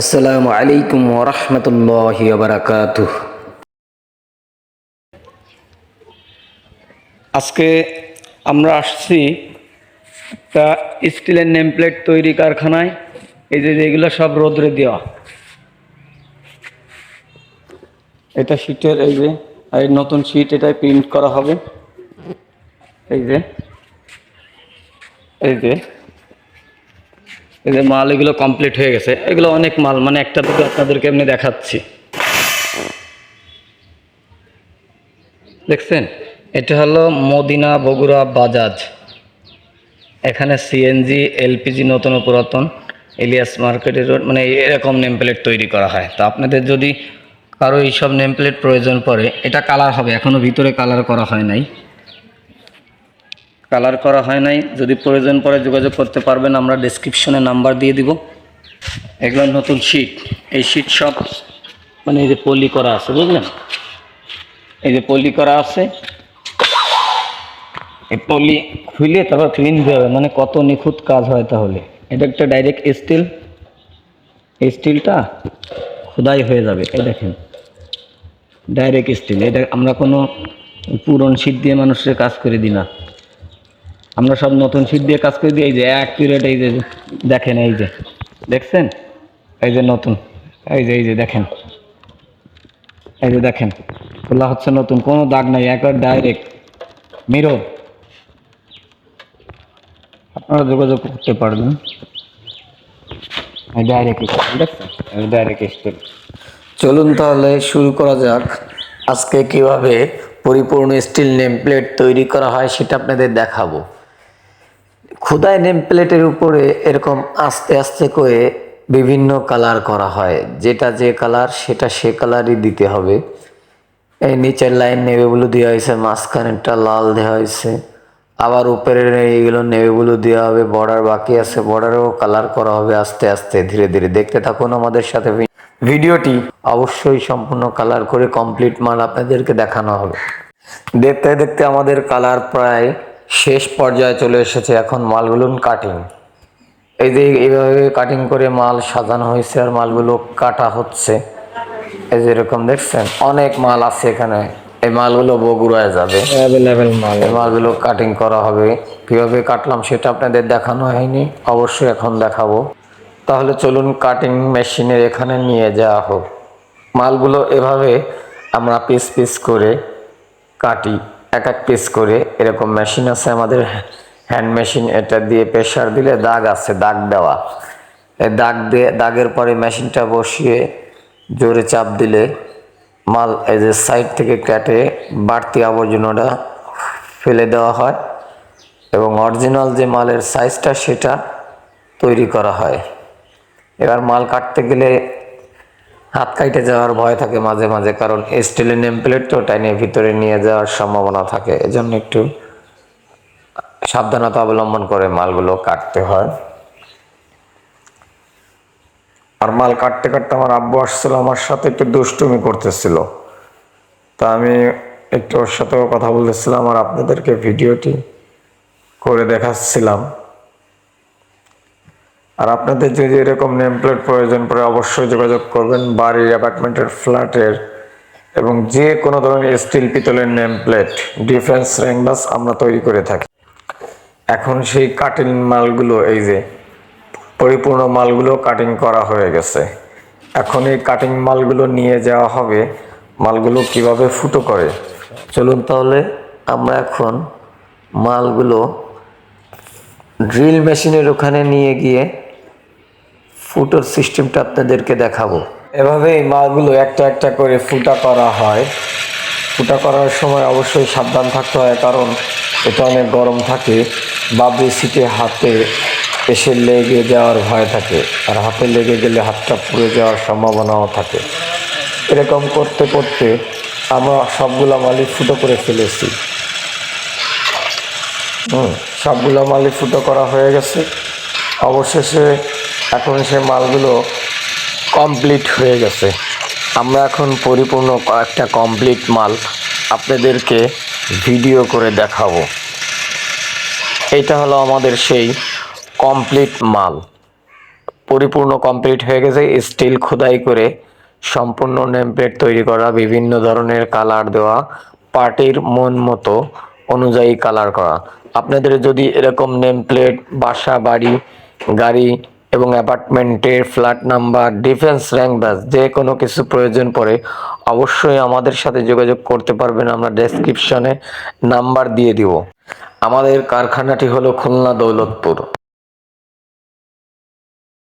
আসসালামু আলাইকুম ওয়া রাহমাতুল্লাহি ওয়া বারাকাতুহু। আজকে আমরা আসছি একটা স্টিলের নেম প্লেট তৈরি কারখানায়। এই যে এগুলো সব রোদ্রে দেওয়া, এটা শীটের এই যে এই নতুন শীট, এটাই প্রিন্ট করা হবে। এই যে এই যে এই যে মাল এগুলো কমপ্লিট হয়ে গেছে। এগুলো অনেক মাল, মানে একটা দুটো আপনাদেরকে এমনি দেখাচ্ছি। দেখছেন, এটা হলো মদিনা বগুড়া বাজাজ। এখানে সিএনজি, এলপিজি, নতুন ও পুরাতন, ইলিয়াস মার্কেটের রোড, মানে এরকম নেম প্লেট তৈরি করা হয়। তো আপনাদের যদি কারো এইসব নেম প্লেট প্রয়োজন পড়ে, এটা কালার হবে, এখনও ভিতরে কালার করা হয় নাই। যদি প্রয়োজন পড়ে যোগাযোগ করতে পারবেন, আমরা ডেসক্রিপশনে নাম্বার দিয়ে দিব। এগুলো নতুন শীট, এই শীট সব মানে এই যে পলি করা আছে, বুঝলেন? এই যে পলি করা আছে, এই পলি খুলে তারপর ক্লিন দিতে হবে। মানে কত নিখুঁত কাজ হয় তাহলে। এটা একটা ডাইরেক্ট স্টিল, এই স্টিলটা খোদাই হয়ে যাবে। এই দেখেন, ডাইরেক্ট স্টিল। এটা আমরা কোনো পুরন শীট দিয়ে মানুষের কাজ করে দিই না, আমরা সব নতুন শীট দিয়ে কাজ করে দিই। এই যে অ্যাকুরেট, এই যে দেখেন, এই যে দেখছেন, এই যে নতুন, এই যে দেখেন, এই যে দেখেন, খোলা হচ্ছে নতুন, কোনো দাগ নাই, একবার ডাইরেক্ট মিরর। আপনারা যোগাযোগ করতে পারবেন। Direct still. চলুন তাহলে শুরু করা যাক। আজকে কিভাবে পরিপূর্ণ স্টিল নেম প্লেট তৈরি করা হয় সেটা আপনাদের দেখাবো। খোদাই নেম প্লেটের উপরে এরকম আস্তে আস্তে করে বিভিন্ন কালার করা হয়, যেটা যে কালার সেটা সে কালারই দিতে হবে। এই নিচের লাইন নেভি ব্লু দেওয়া হয়েছে, মাঝখানেরটা লাল দেওয়া হয়েছে, আবার উপরের এইগুলো নেভি ব্লু দেওয়া হবে। বর্ডার বাকি আছে, বর্ডারও কালার করা হবে আস্তে আস্তে ধীরে ধীরে। দেখতে থাকুন আমাদের সাথে ভিডিওটি। অবশ্যই সম্পূর্ণ কালার করে কমপ্লিট মাল আপনাদেরকে দেখানো হবে। দেখতে দেখতে আমাদের কালার প্রায় শেষ পর্যায়ে চলে এসেছে। এখন মালগুলো কাটিং, এই যে এইভাবে কাটিং করে মাল সাজানো হয়েছে আর মালগুলো কাটা হচ্ছে। এই যে এরকম দেখছেন, অনেক মাল আছে এখানে। এই মালগুলো বগুড়ায় যাবে, অ্যাভেলেবেল মাল। এই মালগুলো কাটিং করা হবে। কিভাবে কাটলাম সেটা আপনাদের দেখানো হয়নি, অবশ্যই এখন দেখাবো। তাহলে চলুন কাটিং মেশিনের এখানে নিয়ে যাওয়া হোক। মালগুলো এভাবে আমরা পিস পিস করে কাটি, এক এক পিস করে। এরকম মেশিন আছে আমাদের, হ্যান্ড মেশিন। এটা দিয়ে প্রেসার দিলে দাগ আছে, দাগ দেওয়া। এই দাগ দিয়ে, দাগের পরে মেশিনটা বসিয়ে জোরে চাপ দিলে মাল এই যে সাইড থেকে কেটে বাড়তি আবর্জনাটা ফেলে দেওয়া হয় এবং অরিজিনাল যে মালের সাইজটা সেটা তৈরি করা হয়। এবার মাল কাটতে গেলে হাত কাটে যাওয়ার ভয় থাকে মাঝে মাঝে, কারণ স্টিলের নেম প্লেট তো টাইনে ভিতরে নিয়ে যাওয়ার সম্ভাবনা থাকে। এজন্য একটু সাবধানতা অবলম্বন করে মালগুলো কাটতে হয়। আর মাল কাটতে কাটতে আমার আব্বু আসছিল, আমার সাথে একটু দুষ্টুমি করতেছিল। তা আমি একটু ওর সাথেও কথা বলতেছিলাম আর আপনাদেরকে ভিডিওটি করে দেখাচ্ছিলাম। আর আপনাদের যদি এরকম নেম প্লেট প্রয়োজন পড়ে অবশ্যই যোগাযোগ করবেন। বাড়ির, অ্যাপার্টমেন্টের, ফ্ল্যাটের এবং যে কোনো ধরনের স্টিল পিতলের নেম প্লেট, ডিফেন্স, র্যাংবাস আমরা তৈরি করে থাকি। এখন সেই কাটিং মালগুলো, এই যে পরিপূর্ণ মালগুলো কাটিং করা হয়ে গেছে। এখন এই কাটিং মালগুলো নিয়ে যাওয়া হবে। মালগুলো কিভাবে ফুটো করে, চলুন তাহলে আমরা এখন মালগুলো ড্রিল মেশিনের ওখানে নিয়ে গিয়ে ফুটোর সিস্টেমটা আপনাদেরকে দেখাবো। এভাবে এই মালগুলো একটা একটা করে ফুটা করা হয়। ফুটা করার সময় অবশ্যই সাবধান থাকতে হয়, কারণ এটা অনেক গরম থাকে। বাবরি সিটে হাতে এসে লেগে যাওয়ার ভয় থাকে, আর হাতে লেগে গেলে হাতটা পুড়ে যাওয়ার সম্ভাবনাও থাকে। এরকম করতে করতে আমরা সবগুলো মালই ফুটো করে ফেলেছি। সবগুলো মালই ফুটো করা হয়ে গেছে। অবশেষে এখন সে মালগুলো কমপ্লিট হয়ে গেছে। আমরা এখন পরিপূর্ণ একটা কমপ্লিট মাল আপনাদেরকে ভিডিও করে দেখাবো। এটা হলো আমাদের সেই কমপ্লিট মাল। পরিপূর্ণ কমপ্লিট হয়ে গেছে। স্টিল খোদাই করে সম্পূর্ণ নেম প্লেট তৈরি করা, বিভিন্ন ধরনের কালার দেওয়া, পার্টির মন মতো অনুযায়ী কালার করা। আপনাদের যদি এরকম নেম প্লেট বাসা, বাড়ি, গাড়ি এবং অ্যাপার্টমেন্টের flat number, defence rank batch যে কোনো কিছু প্রয়োজন পড়ে অবশ্যই আমাদের সাথে যোগাযোগ করতে পারবেন। আমরা ডেসক্রিপশনে নাম্বার দিয়ে দিব। আমাদের কারখানাটি হলো খুলনা দৌলতপুর।